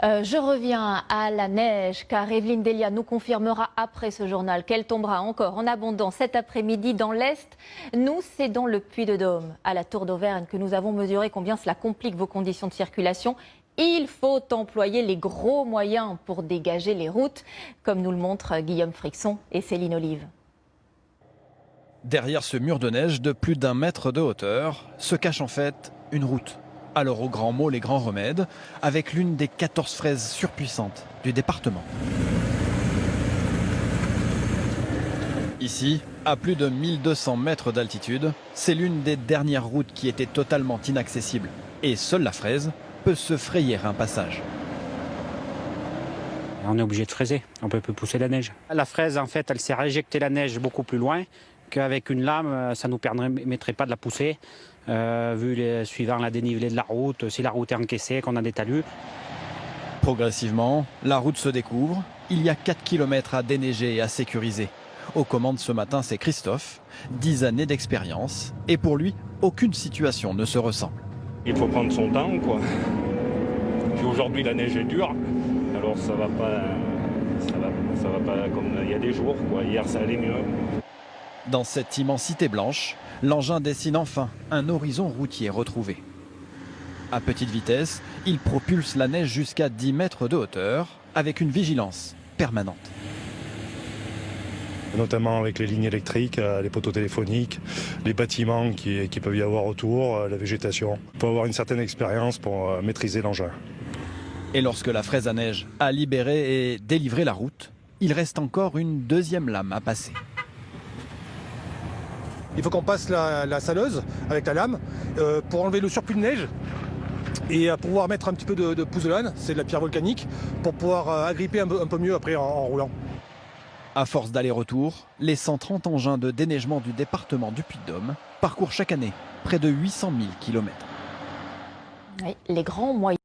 Je reviens à la neige car Evelyne Delia nous confirmera après ce journal qu'elle tombera encore en abondance cet après-midi dans l'Est. Nous, c'est dans le Puy-de-Dôme, à la Tour d'Auvergne, que nous avons mesuré combien cela complique vos conditions de circulation. Il faut employer les gros moyens pour dégager les routes, comme nous le montrent Guillaume Frixon et Céline Olive. Derrière ce mur de neige de plus d'1 mètre de hauteur se cache en fait une route. Alors aux grands mots, les grands remèdes, avec l'une des 14 fraises surpuissantes du département. Ici, à plus de 1200 mètres d'altitude, c'est l'une des dernières routes qui était totalement inaccessible. Et seule la fraise peut se frayer un passage. On est obligé de fraiser, on ne peut plus pousser la neige. La fraise, en fait, elle sert à éjecter la neige beaucoup plus loin qu'avec une lame, ça ne nous permettrait pas de la pousser, suivant la dénivelée de la route, si la route est encaissée, qu'on a des talus. Progressivement, la route se découvre. Il y a 4 km à déneiger et à sécuriser. Aux commandes ce matin, c'est Christophe, 10 années d'expérience. Et pour lui, aucune situation ne se ressemble. Il faut prendre son temps, quoi. Puis aujourd'hui, la neige est dure, alors ça va pas comme il y a des jours, quoi. Hier, ça allait mieux. Dans cette immensité blanche, l'engin dessine enfin un horizon routier retrouvé. À petite vitesse, il propulse la neige jusqu'à 10 mètres de hauteur, avec une vigilance permanente. Notamment avec les lignes électriques, les poteaux téléphoniques, les bâtiments qui peuvent y avoir autour, la végétation. Il faut avoir une certaine expérience pour maîtriser l'engin. Et lorsque la fraise à neige a libéré et délivré la route, il reste encore une deuxième lame à passer. Il faut qu'on passe la saleuse avec la lame pour enlever le surplus de neige et pouvoir mettre un petit peu de pouzzolane, c'est de la pierre volcanique, pour pouvoir agripper un peu mieux après en roulant. À force d'aller-retour, les 130 engins de déneigement du département du Puy-de-Dôme parcourent chaque année près de 800 000 km. Oui, les grands moyens.